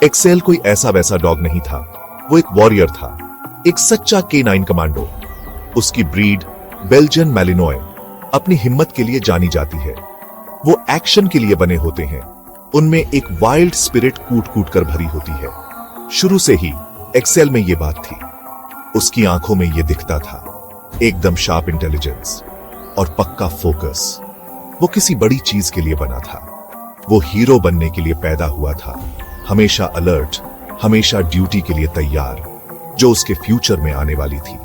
Excel कोई ऐसा वैसा डॉग नहीं था, वो एक वॉरियर था, एक सच्चा K9 कमांडो। उसकी ब्रीड बेल्जियन मैलिनॉय अपनी हिम्मत के लिए जानी जाती है। वो एक्शन के लिए बने होते हैं, उनमें एक वाइल्ड स्पिरिट कूट कूट कर भरी होती है। शुरू से ही एक्सेल में ये बात थी, उसकी आंखों में ये दिखता था, एकदम शार्प इंटेलिजेंस और पक्का फोकस। वो किसी बड़ी चीज के लिए बना था, वो हीरो बनने के लिए पैदा हुआ था, हमेशा अलर्ट, हमेशा ड्यूटी के लिए तैयार, जो उसके फ्यूचर में आने वाली थी।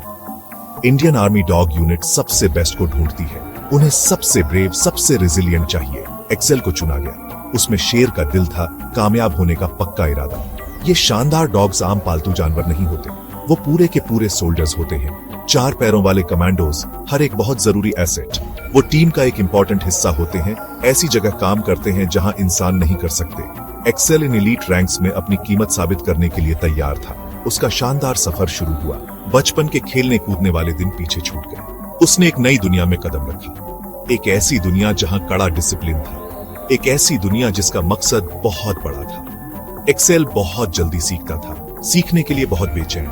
इंडियन आर्मी डॉग यूनिट सबसे बेस्ट को ढूंढती है, उन्हें सबसे ब्रेव, सबसे रेजिलिएंट चाहिए। एक्सेल को चुना गया, उसमें शेर का दिल था, कामयाब होने का पक्का इरादा। ये शानदार डॉग्स आम पालतू जानवर नहीं होते, वो पूरे के पूरे सोल्जर्स होते हैं, 4 पैरों वाले कमांडोज, हर एक बहुत जरूरी एसेट। वो टीम का एक इंपॉर्टेंट हिस्सा होते हैं, ऐसी जगह काम करते हैं जहां इंसान नहीं कर सकते। एक्सेल इन एलीट रैंक्स में अपनी कीमत साबित करने के लिए तैयार था। उसका शानदार सफर शुरू हुआ, बचपन के खेलने कूदने वाले दिन पीछे छूट गए। उसने एक नई दुनिया में कदम रखा, एक ऐसी दुनिया जहां कड़ा डिसिप्लिन था, एक ऐसी दुनिया जिसका मकसद बहुत बड़ा था। एक्सेल बहुत जल्दी सीखता था, सीखने के लिए बहुत बेचैन।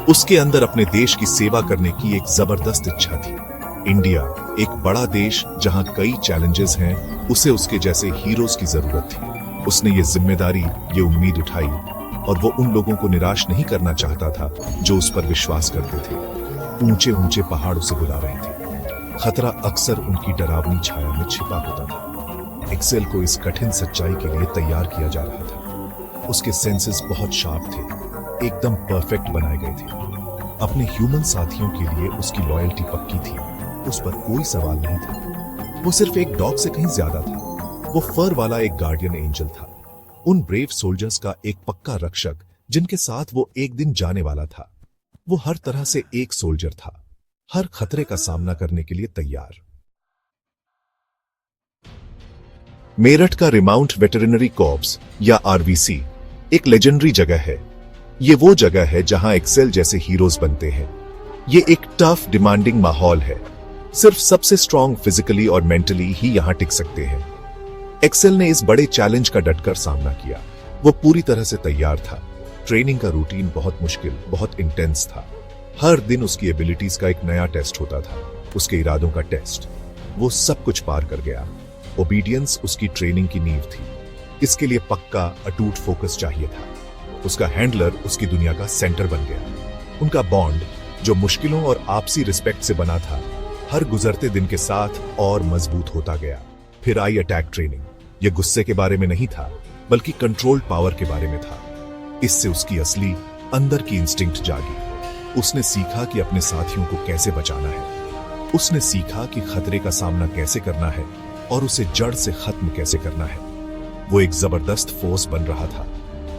उसके अंदर अपने देश की सेवा करने की एक जबरदस्त इच्छा थी। इंडिया एक बड़ा देश जहां कई चैलेंजेस हैं, उसे उसके जैसे हीरोज की जरूरत थी। उसने ये जिम्मेदारी, ये उम्मीद उठाई, और वो उन लोगों को निराश नहीं करना चाहता था जो उस पर विश्वास करते थे। ऊंचे ऊंचे पहाड़ उसे बुला रहे थे, खतरा अक्सर उनकी डरावनी छाया में छिपा होता था। एक्सेल को इस कठिन सच्चाई के लिए तैयार किया जा रहा था। उसके सेंसेस बहुत शार्प थे, एकदम परफेक्ट बनाए गए थे। अपने ह्यूमन साथियों के लिए उसकी लॉयल्टी पक्की थी, उस पर कोई सवाल नहीं था। वो सिर्फ एक डॉग से कहीं ज्यादा था, वो फर वाला एक गार्डियन एंजल था, उन ब्रेव सोल्जर्स का एक पक्का रक्षक जिनके साथ वो एक दिन जाने वाला था। वो हर तरह से एक सोल्जर था, हर खतरे का सामना करने के लिए तैयार। मेरठ का रिमाउंट वेटरिनरी कॉर्प्स या आरवीसी एक लेजेंडरी जगह है। ये वो जगह है जहां एक्सेल जैसे हीरोज बनते हैं। ये एक टफ, डिमांडिंग माहौल है, सिर्फ सबसे स्ट्रांग फिजिकली और मेंटली ही यहां टिक सकते हैं। एक्सेल ने इस बड़े चैलेंज का डटकर सामना किया। वो पूरी तरह से तैयार था। ट्रेनिंग का रूटीन बहुत मुश्किल, बहुत इंटेंस था। हर दिन उसकी एबिलिटीज का एक नया टेस्ट होता था, उसके इरादों का टेस्ट। वो सब कुछ पार कर गया। ओबीडियंस उसकी ट्रेनिंग की नींव थी। इसके लिए पक्का, अटूट फोकस चाहिए था। उसका हैंडलर उसकी दुनिया का सेंटर बन गया। उनका बॉन्ड, जो मुश्किलों और आपसी रिस्पेक्ट से बना था, हर गुजरते दिन के साथ और मजबूत होता गया। फिर आई अटैक ट्रेनिंग। यह गुस्से के बारे में नहीं था, बल्कि कंट्रोल्ड पावर के बारे में था। इससे उसकी असली अंदर की इंस्टिंक्ट जागी। उसने सीखा कि अपने साथियों को कैसे बचाना है। उसने सीखा कि खतरे का सामना कैसे करना है और उसे जड़ से खत्म कैसे करना है। वो एक जबरदस्त फोर्स बन रहा था।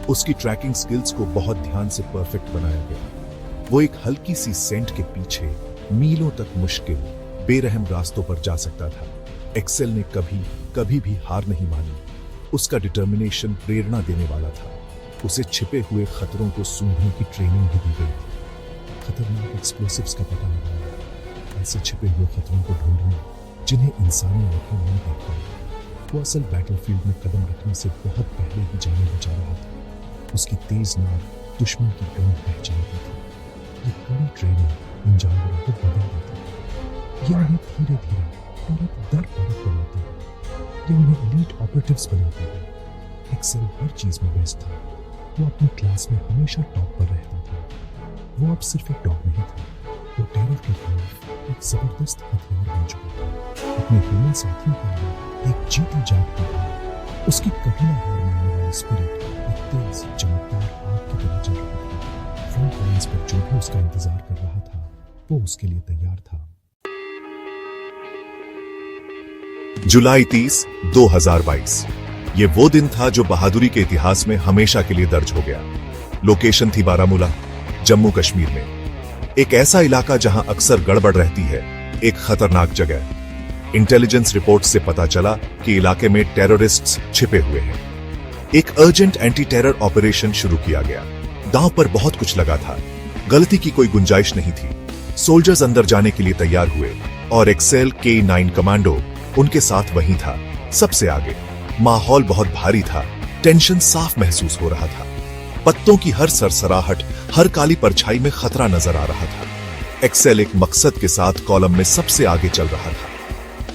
उसकी ट्रैकिंग स्किल्स को बहुत ध्यान से परफेक्ट बनाया गया। वो एक हल्की सी सेंट के पीछे मीलों तक मुश्किल, बेरहम रास्तों पर जा सकता था। एक्सेल ने कभी भी हार नहीं मानी। उसका डिटर्मिनेशन प्रेरणा देने वाला था। उसे छिपे हुए खतरों को सूंघने की ट्रेनिंग भी दी गई थी। खतरनाक एक्सप्लोसिव्स का पता लगाना, ऐसे छिपे हुए खतरों को ढूंढना जिन्हें इंसानी आंखें नहीं देखती। वो असल बैटलफील्ड में कदम रखने से बहुत पहले ही जाने बचा रहा था। उसकी तेज नाक दुश्मन की गंध पहचानती थी। ये पूरी ट्रेनिंग इन जानवरों को बदल देती है। ये उन्हें धीरे धीरे, परत दर परत बनाती है। ये उन्हें एलीट ऑपरेटिव्स बनाती है। एक्सेल हर चीज में बेस्ट था। वो अपनी क्लास में हमेशा टॉप पर रहता था। वो अब सिर्फ एक डॉग नहीं था, वो टेरर के खिलाफ एक जबरदस्त हथियार बन चुका था। अपने ह्यूमन साथियों के लिए एक जीती जागती था। उसकी कभी ना हार मानने वाली स्पिरिट एक तेज, चमकदार आग की तरह जल रही थी। फ्रंट लाइंस पर जो भी उसका इंतजार कर रहा था, वो उसके लिए तैयार था। जुलाई 30, 2022। ये वो दिन था जो बहादुरी के इतिहास में हमेशा के लिए दर्ज हो गया। लोकेशन थी बारामूला, जम्मू कश्मीर में। एक ऐसा इलाका जहां अक्सर गड़बड़ रहती है, एक खतरनाक जगह। इंटेलिजेंस रिपोर्ट से पता चला कि इलाके में टेररिस्ट्स छिपे हुए हैं। एक अर्जेंट एंटी टेरर ऑपरेशन शुरू किया गया। दांव पर बहुत कुछ लगा था, गलती की कोई गुंजाइश नहीं थी। सोल्जर्स अंदर जाने के लिए तैयार हुए और एक्सेल K9 कमांडो उनके साथ वहीं था, सबसे आगे। माहौल बहुत भारी था, टेंशन साफ महसूस हो रहा था। पत्तों की हर सरसराहट, हर काली परछाई में खतरा नजर आ रहा था। एक्सेल एक मकसद के साथ कॉलम में सबसे आगे चल रहा था।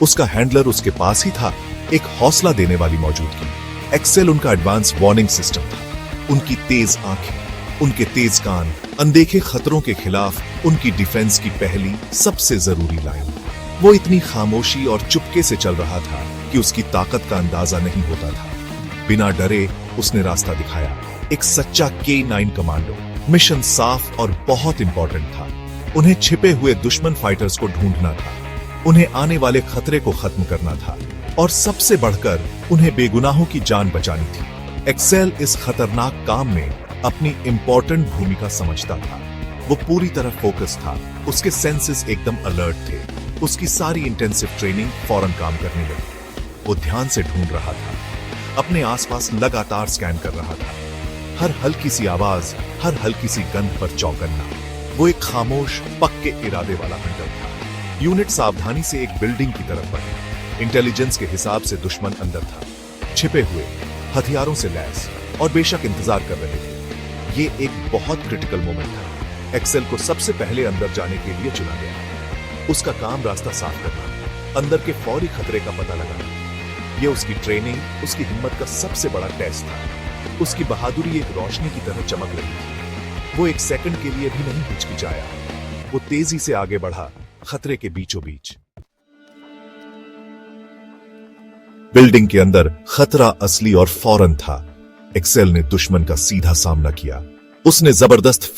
उसका हैंडलर उसके पास ही था, एक हौसला देने वाली मौजूदगी। एक्सेल उनका एडवांस वार्निंग सिस्टम था। उनकी तेज आंखें, उनके तेज कान, अनदेखे खतरों के खिलाफ उनकी डिफेंस की पहली सबसे जरूरी लाइन। वो इतनी खामोशी और चुपके से चल रहा था कि उसकी ताकत का अंदाजा नहीं होता था। बिना डरे उसने रास्ता दिखाया। एक सच्चा K9 कमांडो। मिशन साफ और बहुत इंपॉर्टेंट था। उन्हें छिपे हुए दुश्मन फाइटर्स को ढूंढना था, उन्हें आने वाले खतरे को खत्म करना था, और सबसे बढ़कर उन्हें बेगुनाहों की जान बचानी थी। एक्सेल इस खतरनाक काम में अपनी इंपॉर्टेंट भूमिका समझता था। वो पूरी तरह फोकस था, उसके सेंसेस एकदम अलर्ट थे, उसकी सारी इंटेंसिव ट्रेनिंग फौरन काम करने लगी। वो ध्यान से ढूंढ रहा था, अपने आसपास लगातार स्कैन कर रहा था। हर हल्की सी आवाज, हर हल्की सी गंध पर चौकन्ना। वो एक खामोश, पक्के इरादे वाला हंटर था। यूनिट सावधानी से एक बिल्डिंग की तरफ बढ़ी। इंटेलिजेंस के हिसाब से दुश्मन अंदर था, छिपे हुए, हथियारों से लैस, और बेशक इंतजार कर रहे थे। ये एक बहुत क्रिटिकल मोमेंट था। एक्सेल को सबसे पहले अंदर जाने के लिए चुना गया। उसका काम रास्ता साफ करना, अंदर के फौरी खतरे का पता लगाना। यह उसकी ट्रेनिंग, उसकी हिम्मत का सबसे बड़ा टेस्ट था। उसकी बहादुरी एक रोशनी की तरह चमक रही थी। वो एक सेकंड के लिए भी नहीं हिचकिचाया। वो तेजी से आगे बढ़ा, खतरे के बीचों बीच। बिल्डिंग के अंदर खतरा असली और फौरन था। एक्सेल ने दुश्मन का सीधा सामना किया। उसने जबरदस्त